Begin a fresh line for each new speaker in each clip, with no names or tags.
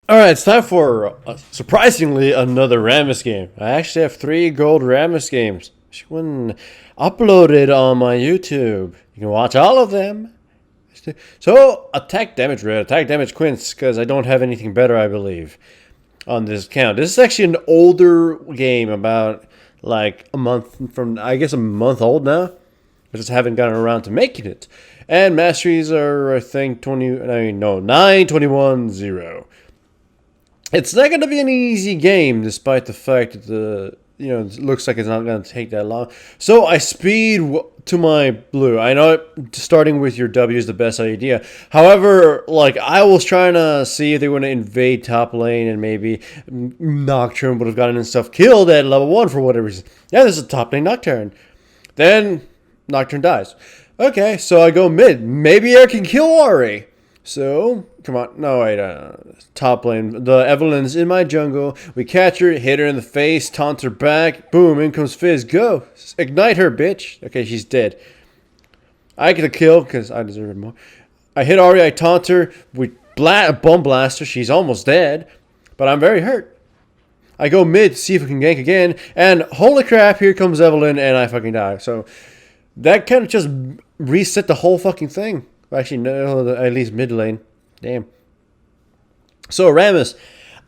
Alright, it's time for, surprisingly, another Rammus game. I actually have 3 gold Rammus games. One uploaded on my YouTube. You can watch all of them. So, attack damage red, attack damage quince, because I don't have anything better, I believe, on this count. This is actually an older game, about, like, a month from, I guess a month old now. I just haven't gotten around to making it. And masteries are, I think, 9, 21, 0. It's not going to be an easy game, despite the fact that it looks like it's not going to take that long. So I speed to my blue. I know starting with your W is the best idea. However, like, I was trying to see if they want to invade top lane and maybe Nocturne would have gotten himself killed at level 1 for whatever reason. Yeah, this is a top lane Nocturne. Then Nocturne dies. Okay, so I go mid. Maybe I can kill Ori. So, come on. No, wait. Top lane. The Evelyn's in my jungle. We catch her, hit her in the face, taunt her back. Boom, in comes Fizz. Go. Ignite her, bitch. Okay, she's dead. I get a kill because I deserve it more. I hit Ari, I taunt her. We bomb blast her. She's almost dead, but I'm very hurt. I go mid to see if we can gank again, and holy crap, here comes Evelyn, and I fucking die. So, that kind of just reset the whole fucking thing. Actually, no, at least mid lane. Damn. So, Rammus.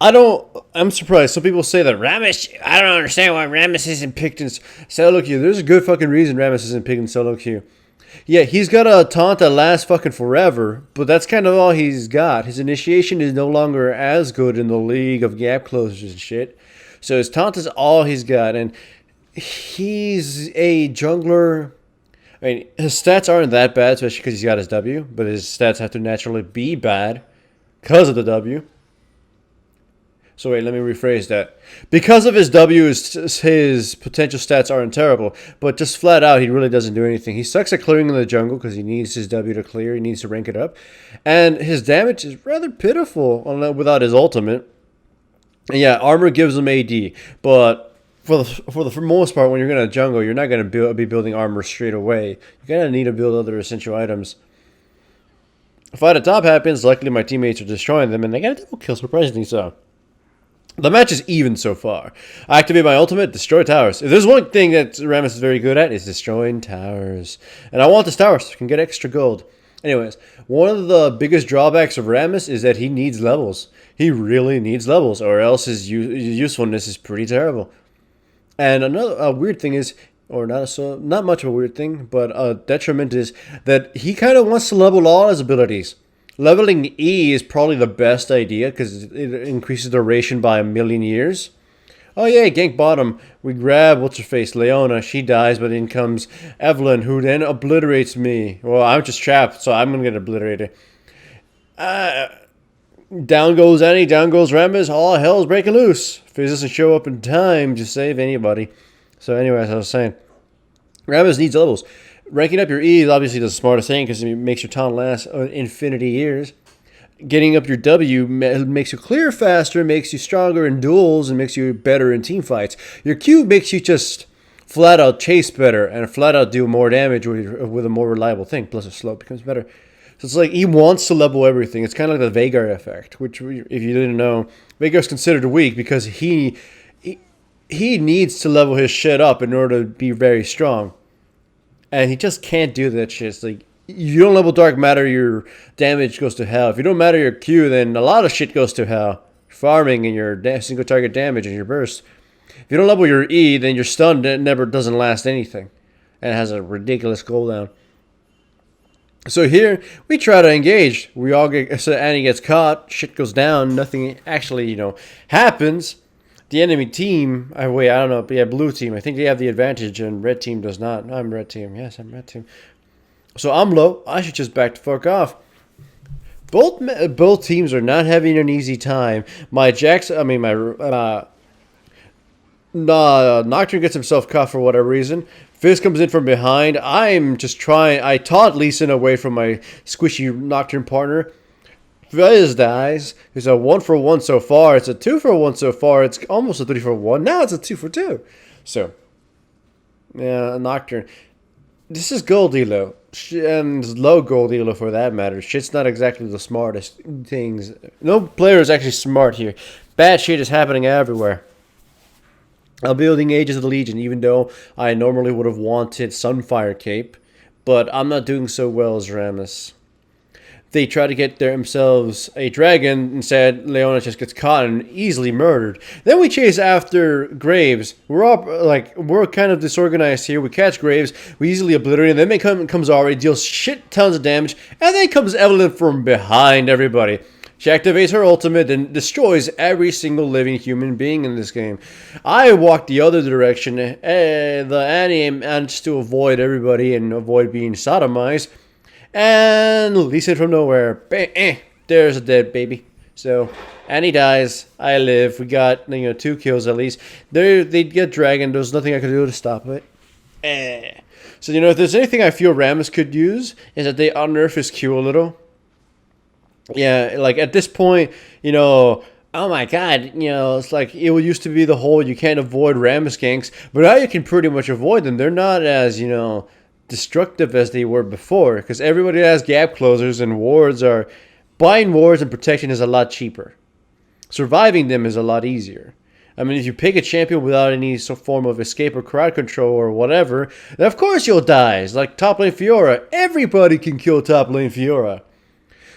I'm surprised. Some people say that Rammus, I don't understand why Rammus isn't picked in solo queue. There's a good fucking reason Rammus isn't picked in solo queue. Yeah, he's got a taunt that lasts fucking forever, but that's kind of all he's got. His initiation is no longer as good in the league of gap closers and shit. So his taunt is all he's got, and he's a jungler. I mean, his stats aren't that bad, especially because he's got his W, but his stats have to naturally be bad because of the W. So wait, let me rephrase that. Because of his W, his potential stats aren't terrible, but just flat out, he really doesn't do anything. He sucks at clearing in the jungle because he needs his W to clear. He needs to rank it up. And his damage is rather pitiful without his ultimate. And yeah, armor gives him AD, but for the most part, when you're going to jungle, you're not going to be building armor straight away. You're going to need to build other essential items. Fight at top happens, luckily my teammates are destroying them, and they got a double kill, surprisingly so. The match is even so far. I activate my ultimate, destroy towers. If there's one thing that Rammus is very good at, is destroying towers. And I want this tower so I can get extra gold. Anyways, one of the biggest drawbacks of Rammus is that he needs levels. He really needs levels, or else his usefulness is pretty terrible. And another weird thing is, or not much of a weird thing, but a detriment is that he kind of wants to level all his abilities. Leveling E is probably the best idea because it increases duration by 1,000,000 years. Oh yeah, gank bottom. We grab what's-her-face, Leona. She dies, but in comes Evelyn, who then obliterates me. Well, I'm just trapped, so I'm going to get obliterated. Down goes Annie, down goes Rammus, all hell's breaking loose. Fizz doesn't show up in time to save anybody. So anyway, as I was saying, Rammus needs levels. Ranking up your E is obviously the smartest thing because it makes your taunt last infinity years. Getting up your W makes you clear faster, makes you stronger in duels, and makes you better in team fights. Your Q makes you just flat out chase better and flat out do more damage with a more reliable thing. Plus, the slope becomes better. So it's like he wants to level everything. It's kind of like the Veigar effect, which, if you didn't know, Veigar's considered weak because he needs to level his shit up in order to be very strong. And he just can't do that shit. It's like, you don't level Dark Matter, your damage goes to hell. If you don't matter your Q, then a lot of shit goes to hell. Farming and your single target damage and your burst. If you don't level your E, then your stun never doesn't last anything. And it has a ridiculous cooldown. So here, we try to engage. We all get, so Annie gets caught, shit goes down, nothing actually, happens. The enemy team, I don't know, but yeah, blue team, I think they have the advantage and red team does not. I'm red team, yes, I'm red team. So I'm low, I should just back the fuck off. Both teams are not having an easy time. Nocturne gets himself caught for whatever reason. Fizz comes in from behind. I'm just trying. I taunt Lee Sin away from my squishy Nocturne partner. Fizz dies. It's a 1-for-1 so far. It's a 2-for-1 so far. It's almost a 3-for-1. Now it's a 2-for-2. So, yeah, Nocturne. This is gold elo. And low gold elo for that matter. Shit's not exactly the smartest things. No player is actually smart here. Bad shit is happening everywhere. I'm building Ages of the Legion, even though I normally would have wanted Sunfire Cape. But I'm not doing so well as Rammus. They try to get themselves a dragon. Instead, Leona just gets caught and easily murdered. Then we chase after Graves. We're kind of disorganized here. We catch Graves, we easily obliterate him. Then comes Ari, deals shit tons of damage, and then comes Evelyn from behind everybody. She activates her ultimate and destroys every single living human being in this game. I walked the other direction. The Annie managed to avoid everybody and avoid being sodomized. And Lisa from nowhere. There's a dead baby. So Annie dies. I live. We got 2 kills at least. They get dragon. There's nothing I could do to stop it. So if there's anything I feel Rammus could use is that they unnerf his Q a little. Yeah, like at this point, oh my god, it's like it used to be the whole you can't avoid Rammus ganks, but now you can pretty much avoid them. They're not as destructive as they were before, because everybody has gap closers and wards are buying wards and protection is a lot cheaper. Surviving them is a lot easier. I mean, if you pick a champion without any form of escape or crowd control or whatever, then of course you'll die. It's like top lane Fiora. Everybody can kill top lane Fiora.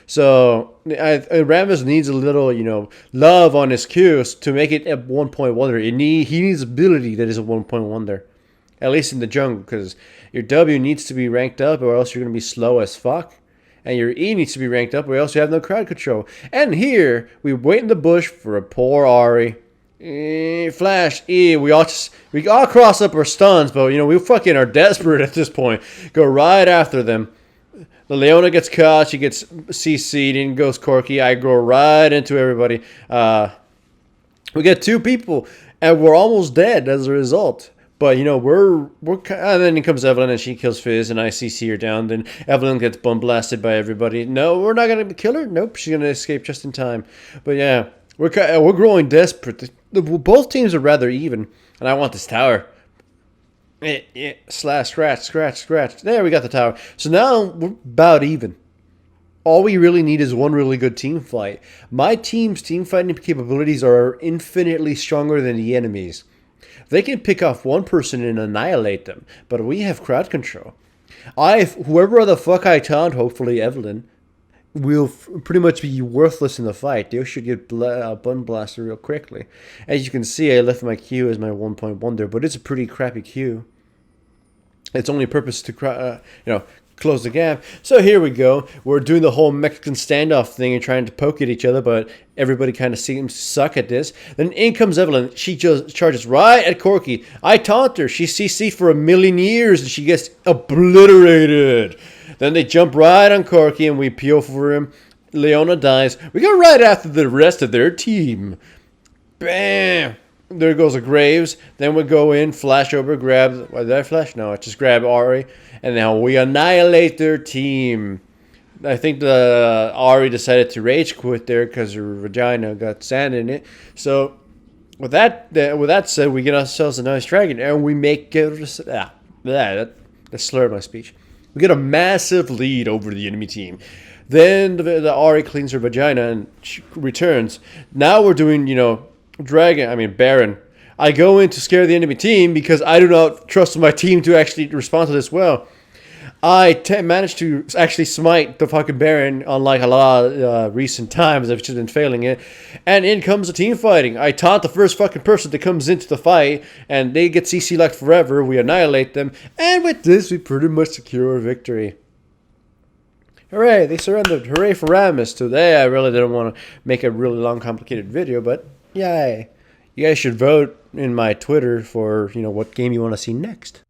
So Rammus needs a little, love on his Qs to make it a 1.1 wonder. He needs ability that is a 1.1 wonder. At least in the jungle, because your W needs to be ranked up or else you're going to be slow as fuck. And your E needs to be ranked up or else you have no crowd control. And here, we wait in the bush for a poor Ari. Flash, E, we all cross up our stuns, but we fucking are desperate at this point. Go right after them. The Leona gets caught, she gets CC'd, in goes Corki. I go right into everybody. We get 2 people, and we're almost dead as a result. But, we're and then comes Evelyn and she kills Fizz and I CC her down. Then Evelyn gets bum blasted by everybody. No, we're not going to kill her. Nope, she's going to escape just in time. But yeah, we're growing desperate. Both teams are rather even. And I want this tower. Slash, scratch. There, we got the tower. So now we're about even. All we really need is one really good team fight. My team's team fighting capabilities are infinitely stronger than the enemy's. They can pick off one person and annihilate them, but we have crowd control. Whoever the fuck I taunt, hopefully Evelyn, will pretty much be worthless in the fight. They should get bun blasted real quickly. As you can see, I left my Q as my 1.1 there, but it's a pretty crappy Q. Its only purpose to close the gap. So here we go. We're doing the whole Mexican standoff thing and trying to poke at each other, but everybody kind of seems to suck at this. Then in comes Evelyn. She just charges right at Corki. I taunt her. She CC'd for 1,000,000 years and she gets obliterated. Then they jump right on Corki and we peel for him. Leona dies. We go right after the rest of their team. Bam! There goes a Graves. Then we go in, flash over, grab. Why did I flash? No, I just grab Ari. And now we annihilate their team. I think the Ari decided to rage quit there because her vagina got sand in it. So with that said, we get ourselves a nice dragon and we make it. That slurred my speech. We get a massive lead over the enemy team. Then the Ari cleans her vagina and she returns. Now we're doing Baron. I go in to scare the enemy team because I do not trust my team to actually respond to this well. I managed to actually smite the fucking Baron, unlike a lot of recent times I've just been failing it. And in comes the team fighting. I taunt the first fucking person that comes into the fight, and they get CC like forever. We annihilate them, and with this, we pretty much secure a victory. Hooray, they surrendered. Hooray for Rammus. Today, I really didn't want to make a really long, complicated video, but yay. You guys should vote in my Twitter for, what game you want to see next.